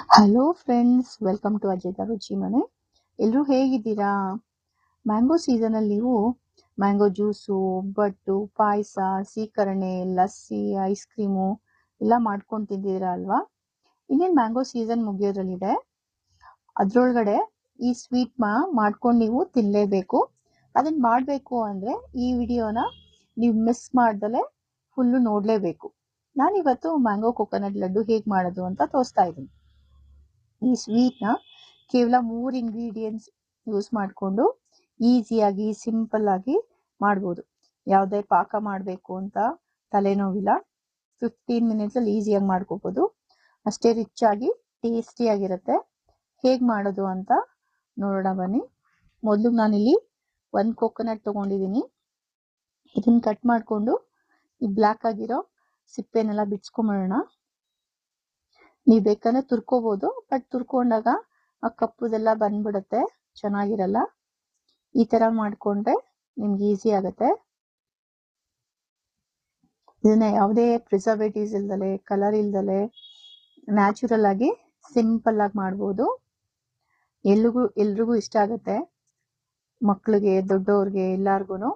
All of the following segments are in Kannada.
ಹಲೋ ಫ್ರೆಂಡ್ಸ್, ವೆಲ್ಕಮ್ ಟು ಅಜಯ್ದ ರುಚಿ ಮನೆ. ಎಲ್ಲರೂ ಹೇಗಿದ್ದೀರಾ? ಮ್ಯಾಂಗೋ ಸೀಸನಲ್ಲಿ ನೀವು ಮ್ಯಾಂಗೋ ಜ್ಯೂಸು, ಒಬ್ಬಟ್ಟು, ಪಾಯಸ, ಸೀಕರಣೆ, ಲಸ್ಸಿ, ಐಸ್ ಕ್ರೀಮು ಎಲ್ಲ ಮಾಡ್ಕೊಂಡು ತಿಂದಿದ್ದೀರಾ ಅಲ್ವಾ? ಇನ್ನೇನು ಮ್ಯಾಂಗೋ ಸೀಸನ್ ಮುಗಿಯೋದ್ರಲ್ಲಿದೆ. ಅದರೊಳಗಡೆ ಈ ಸ್ವೀಟ್ ಮಾಡ್ಕೊಂಡು ನೀವು ತಿನ್ನಲೇಬೇಕು. ಅದನ್ನು ಮಾಡಬೇಕು ಅಂದರೆ ಈ ವಿಡಿಯೋನ ನೀವು ಮಿಸ್ ಮಾಡ್ದಲೇ ಫುಲ್ಲು ನೋಡಲೇಬೇಕು. ನಾನಿವತ್ತು ಮ್ಯಾಂಗೋ ಕೊಕೊನಟ್ ಲಡ್ಡು ಹೇಗೆ ಮಾಡೋದು ಅಂತ ತೋರಿಸ್ತಾ ಇದ್ದೀನಿ. ಈ ಸ್ವೀಟ್ನ ಕೇವಲ 3 ಇಂಗ್ರೀಡಿಯೆಂಟ್ಸ್ ಯೂಸ್ ಮಾಡಿಕೊಂಡು ಈಸಿಯಾಗಿ ಸಿಂಪಲ್ ಆಗಿ ಮಾಡ್ಬೋದು. ಯಾವುದೇ ಪಾಕ ಮಾಡಬೇಕು ಅಂತ ತಲೆನೋವಿಲ್ಲ. 15 ಮಿನಿಟ್ಸಲ್ಲಿ ಈಸಿಯಾಗಿ ಮಾಡ್ಕೋಬೋದು. ಅಷ್ಟೇ ರಿಚ್ ಆಗಿ ಟೇಸ್ಟಿಯಾಗಿರುತ್ತೆ. ಹೇಗೆ ಮಾಡೋದು ಅಂತ ನೋಡೋಣ ಬನ್ನಿ. ಮೊದಲು ನಾನಿಲ್ಲಿ 1 ಕೊಕೊನಟ್ ತೊಗೊಂಡಿದ್ದೀನಿ. ಇದನ್ನು ಕಟ್ ಮಾಡಿಕೊಂಡು ಈ ಬ್ಲ್ಯಾಕ್ ಆಗಿರೋ ಸಿಪ್ಪೆನೆಲ್ಲ ಬಿಡಿಸ್ಕೊಂಬಿಡೋಣ. ನೀವು ಬೇಕಂದ್ರೆ ತುರ್ಕೋಬಹುದು, ಬಟ್ ತುರ್ಕೊಂಡಾಗ ಆ ಕಪ್ಪುದೆಲ್ಲ ಬಂದ್ಬಿಡುತ್ತೆ, ಚೆನ್ನಾಗಿರಲ್ಲ. ಈ ತರ ಮಾಡ್ಕೊಂಡ್ರೆ ನಿಮ್ಗೆ ಈಸಿ ಆಗುತ್ತೆ. ಇದನ್ನ ಯಾವುದೇ ಪ್ರಿಸರ್ವೇಟಿವ್ಸ್ ಇಲ್ದಲೆ, ಕಲರ್ ಇಲ್ದಲೆ ನ್ಯಾಚುರಲ್ ಆಗಿ ಸಿಂಪಲ್ ಆಗಿ ಮಾಡ್ಬೋದು. ಎಲ್ರಿಗೂ ಇಷ್ಟ ಆಗುತ್ತೆ, ಮಕ್ಕಳಿಗೆ, ದೊಡ್ಡವ್ರಿಗೆ, ಎಲ್ಲಾರ್ಗು.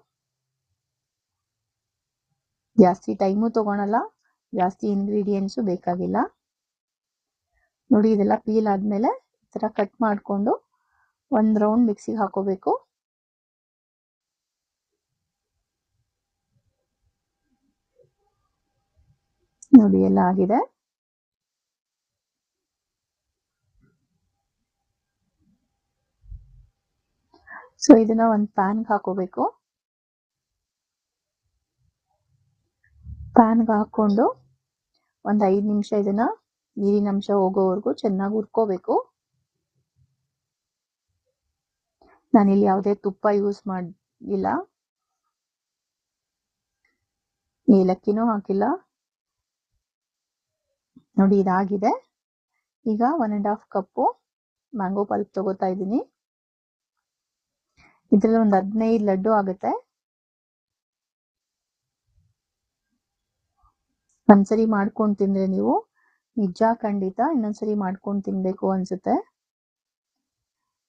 ಜಾಸ್ತಿ ಟೈಮು ತಗೊಳಲ್ಲ, ಜಾಸ್ತಿ ಇಂಗ್ರೀಡಿಯೆಂಟ್ಸು ಬೇಕಾಗಿಲ್ಲ. ನೋಡಿ, ಇದೆಲ್ಲ ಪೀಲ್ ಆದ್ಮೇಲೆ ಈ ತರ ಕಟ್ ಮಾಡಿಕೊಂಡು 1 ರೌಂಡ್ ಮಿಕ್ಸಿಗೆ ಹಾಕೋಬೇಕು. ನೋಡಿ, ಎಲ್ಲ ಆಗಿದೆ. ಸೊ ಇದನ್ನ ಒಂದು ಪ್ಯಾನ್ಗೆ ಹಾಕೋಬೇಕು. ಪ್ಯಾನ್ಗೆ ಹಾಕೊಂಡು ಒಂದು 5 ನಿಮಿಷ ಇದನ್ನ ನೀರಿನ ಅಂಶ ಹೋಗೋವರೆಗೂ ಚೆನ್ನಾಗಿ ಹುರ್ಕೋಬೇಕು. ನಾನಿಲ್ಲಿ ಯಾವುದೇ ತುಪ್ಪ ಯೂಸ್ ಮಾಡಿಲ್ಲ, ಏಲಕ್ಕಿನೂ ಹಾಕಿಲ್ಲ. ನೋಡಿ, ಇದಾಗಿದೆ. ಈಗ 1.5 ಕಪ್ಪು ಮ್ಯಾಂಗೋ ಪಲ್ಪ್ ತಗೋತಾ ಇದ್ದೀನಿ. ಇದ್ರಲ್ಲಿ ಒಂದು 15 ಲಡ್ಡು ಆಗುತ್ತೆ. ಒಂದ್ಸರಿ ಮಾಡ್ಕೊಂಡು ತಿಂದ್ರೆ ನೀವು ನಿಜ ಖಂಡಿತ ಇನ್ನೊಂದ್ಸರಿ ಮಾಡ್ಕೊಂಡು ತಿನ್ಬೇಕು ಅನ್ಸುತ್ತೆ.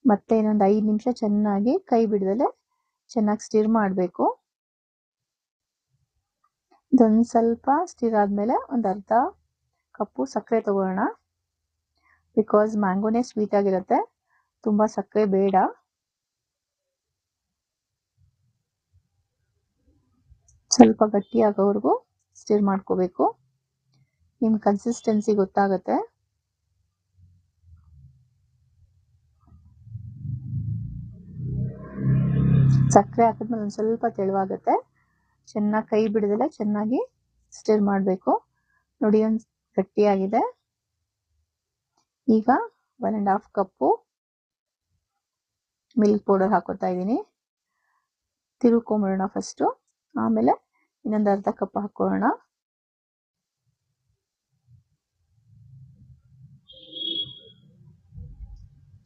ಮತ್ತೆ ಇನ್ನೊಂದು 5 ನಿಮಿಷ ಚೆನ್ನಾಗಿ ಕೈ ಬಿಡದಲೆ ಚೆನ್ನಾಗಿ ಸ್ಟಿರ್ ಮಾಡಬೇಕು. ಇದೊಂದು ಸ್ವಲ್ಪ ಸ್ಟಿರ್ ಆದ್ಮೇಲೆ ಒಂದು ಅರ್ಧ ಕಪ್ಪು ಸಕ್ಕರೆ ತಗೊಳ್ಳೋಣ. ಬಿಕಾಸ್ ಮ್ಯಾಂಗೋನೇ ಸ್ವೀಟ್ ಆಗಿರುತ್ತೆ, ತುಂಬಾ ಸಕ್ಕರೆ ಬೇಡ. ಸ್ವಲ್ಪ ಗಟ್ಟಿ ಆಗೋವರೆಗೂ ಸ್ಟಿರ್ ಮಾಡ್ಕೋಬೇಕು. ನಿಮ್ ಕನ್ಸಿಸ್ಟೆನ್ಸಿ ಗೊತ್ತಾಗುತ್ತೆ. ಸಕ್ಕರೆ ಹಾಕಿದ್ಮೇಲೆ ಒಂದು ಸ್ವಲ್ಪ ತೆಳುವಾಗುತ್ತೆ. ಚೆನ್ನಾಗಿ ಕೈ ಬಿಡದಲೆ ಚೆನ್ನಾಗಿ ಸ್ಟಿರ್ ಮಾಡಬೇಕು. ನೋಡಿ, ಒಂದು ಗಟ್ಟಿಯಾಗಿದೆ. ಈಗ 1.5 ಕಪ್ಪು ಮಿಲ್ಕ್ ಪೌಡರ್ ಹಾಕೋತಾ ಇದ್ದೀನಿ. ತಿರುಗ್ಕೊಂಬಿಡೋಣ ಫಸ್ಟು, ಆಮೇಲೆ ಇನ್ನೊಂದು ಅರ್ಧ ಕಪ್ ಹಾಕೊಳ್ಳೋಣ.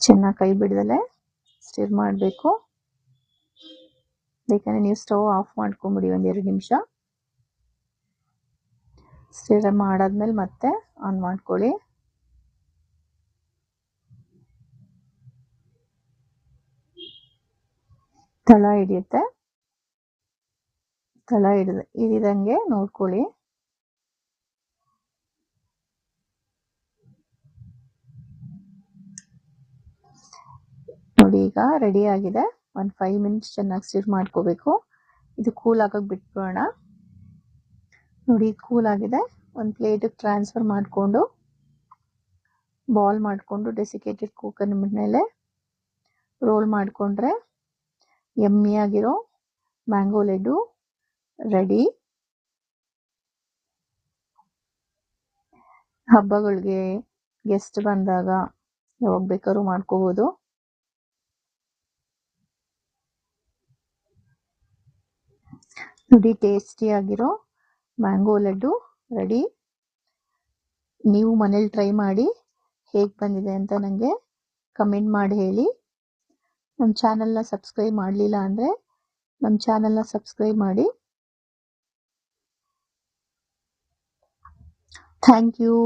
ಚೆನ್ನಾಗಿ ಕೈ ಬಿಡದಲೆ ಸ್ಟಿರ್ ಮಾಡಬೇಕು. ಬೇಕಂದ್ರೆ ನೀವು ಸ್ಟವ್ ಆಫ್ ಮಾಡ್ಕೊಂಬಿಡಿ, 1-2 ನಿಮಿಷ. ಸ್ಟಿರ್ ಮಾಡಾದ್ಮೇಲೆ ಮತ್ತೆ ಆನ್ ಮಾಡ್ಕೊಳ್ಳಿ. ತಳ ಹಿಡಿಯುತ್ತೆ, ತಳ ಹಿಡಿದಂಗೆ ನೋಡ್ಕೊಳ್ಳಿ. ನೋಡಿ, ಈಗ ರೆಡಿ ಆಗಿದೆ. ಒಂದು 5 ಮಿನಿಟ್ಸ್ ಚೆನ್ನಾಗಿ ಸ್ಟಿರ್ ಮಾಡ್ಕೋಬೇಕು. ಇದು ಕೂಲ್ ಆಗಕ್ಕೆ ಬಿಟ್ಬಿಡೋಣ. ನೋಡಿ, ಕೂಲ್ ಆಗಿದೆ. ಒಂದು ಪ್ಲೇಟಿಗೆ ಟ್ರಾನ್ಸ್ಫರ್ ಮಾಡಿಕೊಂಡು ಬಾಲ್ ಮಾಡಿಕೊಂಡು ಡೆಸಿಕೇಟೆಡ್ ಕೋಕೋನಟ್ ಮೇಲೆ ರೋಲ್ ಮಾಡಿಕೊಂಡ್ರೆ ಯಮ್ಮಿ ಆಗಿರೋ ಮ್ಯಾಂಗೋ ಲಡ್ಡು ರೆಡಿ. ಹಬ್ಬಗಳಿಗೆ, ಗೆಸ್ಟ್ ಬಂದಾಗ ಯಾವಾಗ ಬೇಕಾದ್ರೂ ಮಾಡ್ಕೋಬಹುದು. ನೋಡಿ, ಟೇಸ್ಟಿ ಆಗಿರೋ ಮ್ಯಾಂಗೋ ಲಡ್ಡು ರೆಡಿ. ನೀವು ಮನೇಲಿ ಟ್ರೈ ಮಾಡಿ ಹೇಗೆ ಬಂದಿದೆ ಅಂತ ನನಗೆ ಕಮೆಂಟ್ ಮಾಡಿ ಹೇಳಿ. ನಮ್ಮ ಚಾನಲ್ನ ಸಬ್ಸ್ಕ್ರೈಬ್ ಮಾಡಲಿಲ್ಲ ಅಂದರೆ ನಮ್ಮ ಚಾನಲ್ನ ಸಬ್ಸ್ಕ್ರೈಬ್ ಮಾಡಿ. Thank you.